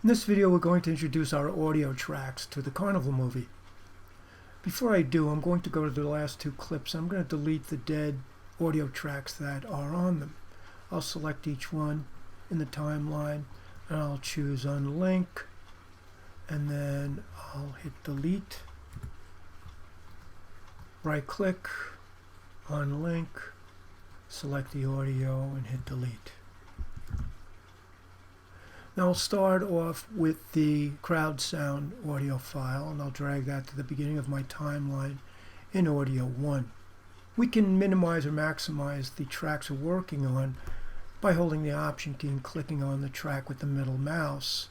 In this video we're going to introduce our audio tracks to the Carnival movie. Before I do, I'm going to go to the last two clips. I'm going to delete the dead audio tracks that are on them. I'll select each one in the timeline and I'll choose unlink, and then I'll hit delete, right click, unlink, select the audio and hit delete. Now I'll start off with the crowd sound audio file, and I'll drag that to the beginning of my timeline in audio 1. We can minimize or maximize the tracks we're working on by holding the option key and clicking on the track with the middle mouse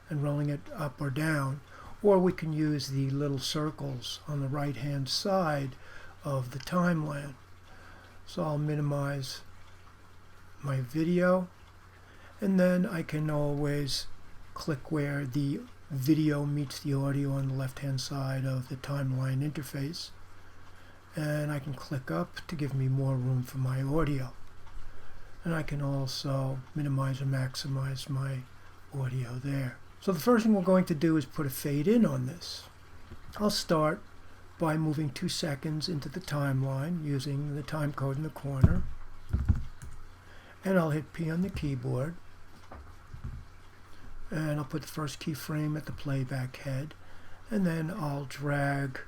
and rolling it up or down, or we can use the little circles on the right hand side of the timeline. So I'll minimize my video, and then I can always click where the video meets the audio on the left hand side of the timeline interface, and I can click up to give me more room for my audio. And I can also minimize or maximize my audio there. So the first thing we're going to do is put a fade in on this. I'll start by moving 2 seconds into the timeline using the time code in the corner, and I'll hit P on the keyboard, and I'll put the first keyframe at the playback head, and then I'll drag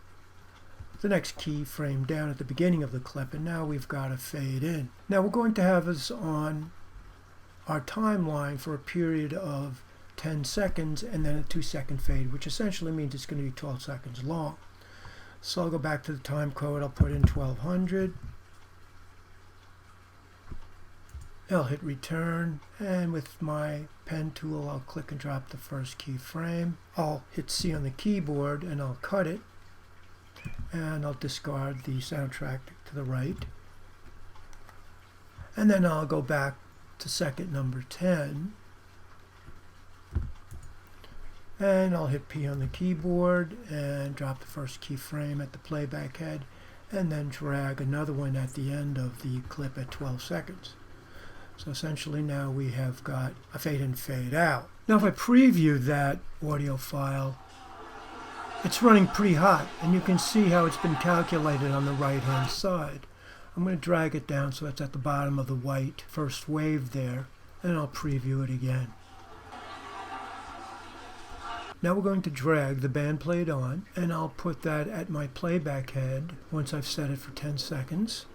the next keyframe down at the beginning of the clip, and now we've got a fade in. Now we're going to have this on our timeline for a period of 10 seconds and then a 2-second fade, which essentially means it's going to be 12 seconds long. So I'll go back to the time code, I'll put in 1200, I'll hit return, and with my pen tool I'll click and drop the first keyframe. I'll hit C on the keyboard and I'll cut it, and I'll discard the soundtrack to the right, and then I'll go back to second number 10, and I'll hit P on the keyboard and drop the first keyframe at the playback head, and then drag another one at the end of the clip at 12 seconds. So essentially now we have got a fade in, fade out. Now if I preview that audio file, it's running pretty hot, and you can see how it's been calculated on the right hand side. I'm going to drag it down so it's at the bottom of the white first wave there, and I'll preview it again. Now we're going to drag the band played on, and I'll put that at my playback head once I've set it for 10 seconds.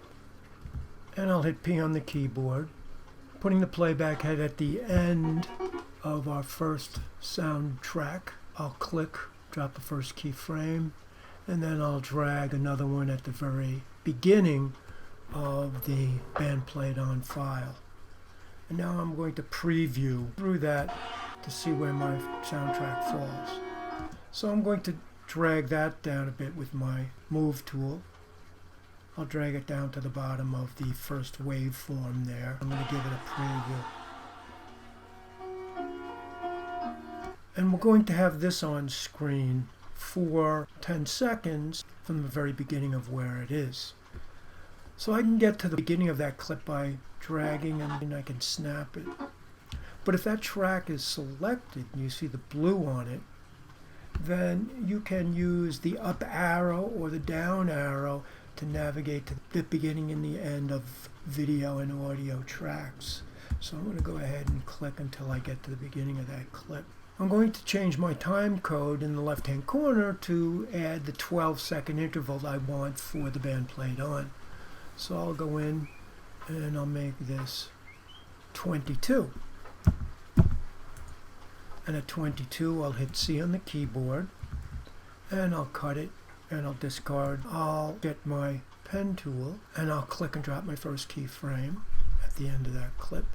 And I'll hit P on the keyboard, putting the playback head at the end of our first soundtrack. I'll click, drop the first keyframe, and then I'll drag another one at the very beginning of the band played on file. And now I'm going to preview through that to see where my soundtrack falls. So I'm going to drag that down a bit with my move tool. I'll drag it down to the bottom of the first waveform there. I'm going to give it a preview. And we're going to have this on screen for 10 seconds from the very beginning of where it is. So I can get to the beginning of that clip by dragging, and I can snap it. But if that track is selected and you see the blue on it, then you can use the up arrow or the down arrow to navigate to the beginning and the end of video and audio tracks. So I'm going to go ahead and click until I get to the beginning of that clip. I'm going to change my time code in the left hand corner to add the 12-second interval I want for the band played on. So I'll go in and I'll make this 22. And at 22 I'll hit C on the keyboard, and I'll cut it, and I'll discard. I'll get my pen tool and I'll click and drop my first keyframe at the end of that clip,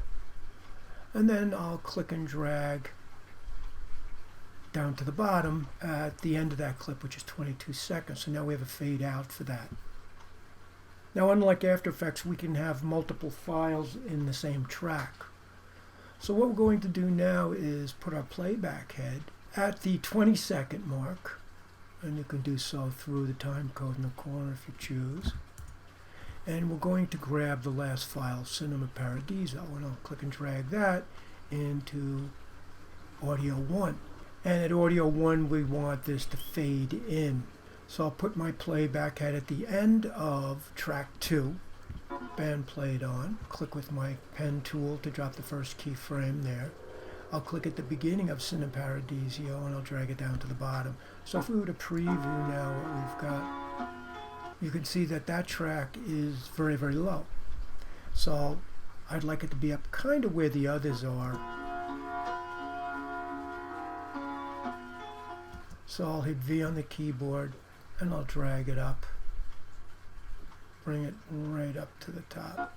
and then I'll click and drag down to the bottom at the end of that clip, which is 22 seconds. So now we have a fade out for that. Now unlike After Effects, we can have multiple files in the same track. So what we're going to do now is put our playback head at the 20-second mark, and you can do so through the time code in the corner if you choose. And we're going to grab the last file, Cinema Paradiso, and I'll click and drag that into audio 1. And at audio 1 we want this to fade in. So I'll put my playback head at the end of track 2, band played on, click with my pen tool to drop the first keyframe there. I'll click at the beginning of Cinema Paradiso and I'll drag it down to the bottom. So if we were to preview now what we've got, you can see that that track is very, very low. So I'd like it to be up kind of where the others are. So I'll hit V on the keyboard and I'll drag it up, bring it right up to the top.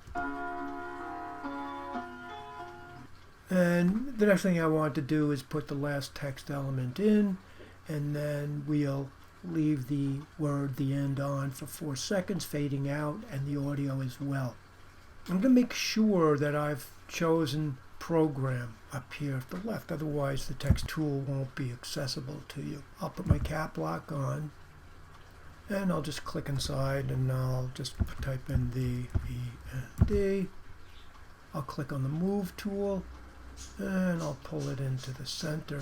And the next thing I want to do is put the last text element in, and then we'll leave the word the end on for 4 seconds, fading out, and the audio as well. I'm going to make sure that I've chosen program up here at the left, otherwise the text tool won't be accessible to you. I'll put my cap lock on, and I'll just click inside and I'll just type in the V and D. I'll click on the move tool and I'll pull it into the center.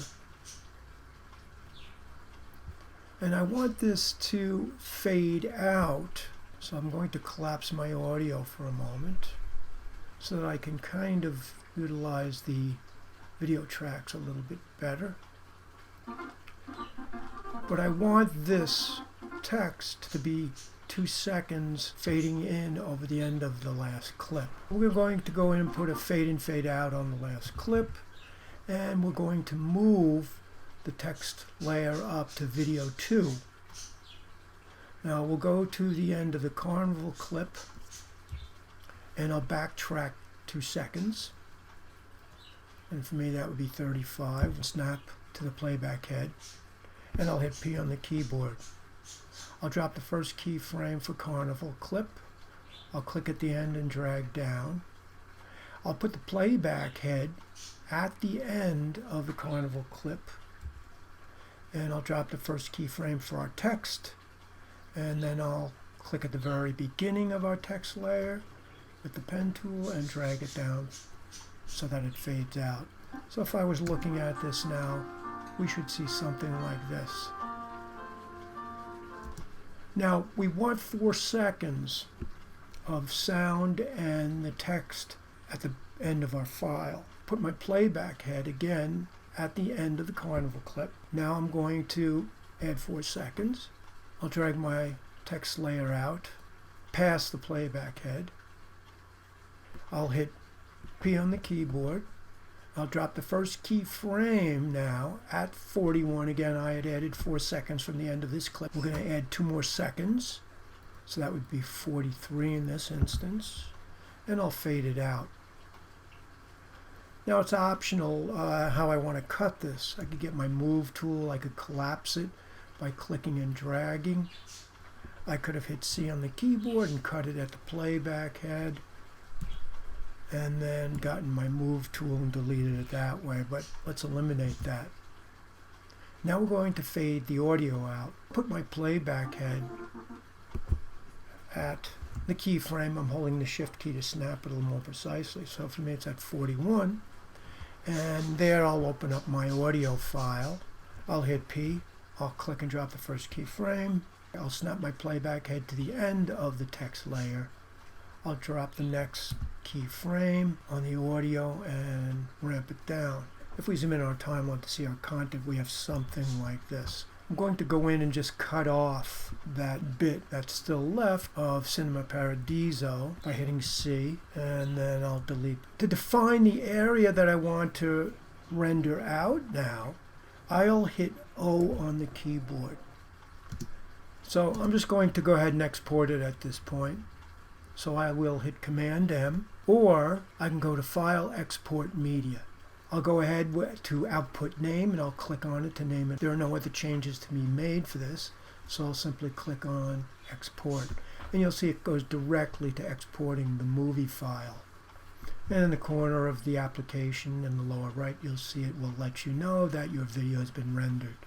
And I want this to fade out, so I'm going to collapse my audio for a moment so that I can kind of utilize the video tracks a little bit better. But I want this text to be 2 seconds fading in over the end of the last clip. We're going to go in and put a fade in, fade out on the last clip, and we're going to move the text layer up to video 2. Now we'll go to the end of the carnival clip and I'll backtrack 2 seconds, and for me that would be 35. Snap to the playback head and I'll hit P on the keyboard. I'll drop the first keyframe for carnival clip. I'll click at the end and drag down. I'll put the playback head at the end of the carnival clip, and I'll drop the first keyframe for our text, and then I'll click at the very beginning of our text layer with the pen tool and drag it down so that it fades out. So if I was looking at this now, we should see something like this. Now we want 4 seconds of sound and the text at the end of our file. Put my playback head again at the end of the carnival clip. Now I'm going to add 4 seconds. I'll drag my text layer out past the playback head. I'll hit P on the keyboard. I'll drop the first keyframe now at 41. Again, I had added 4 seconds from the end of this clip. We're going to add 2 more seconds, so that would be 43 in this instance, and I'll fade it out. Now it's optional how I want to cut this. I could get my move tool, I could collapse it by clicking and dragging. I could have hit C on the keyboard and cut it at the playback head, and then gotten my move tool and deleted it that way, but let's eliminate that. Now we're going to fade the audio out. Put my playback head at the keyframe. I'm holding the shift key to snap it a little more precisely. So for me it's at 41, and there I'll open up my audio file. I'll hit P, I'll click and drop the first keyframe. I'll snap my playback head to the end of the text layer. I'll drop the next keyframe on the audio and ramp it down. If we zoom in on our timeline to see our content, we have something like this. I'm going to go in and just cut off that bit that's still left of Cinema Paradiso by hitting C, and then I'll delete. To define the area that I want to render out now, I'll hit O on the keyboard. So I'm just going to go ahead and export it at this point. So I will hit Command M, or I can go to File, Export Media. I'll go ahead to Output Name and I'll click on it to name it. There are no other changes to be made for this, so I'll simply click on Export. And you'll see it goes directly to exporting the movie file. And in the corner of the application in the lower right, you'll see it will let you know that your video has been rendered.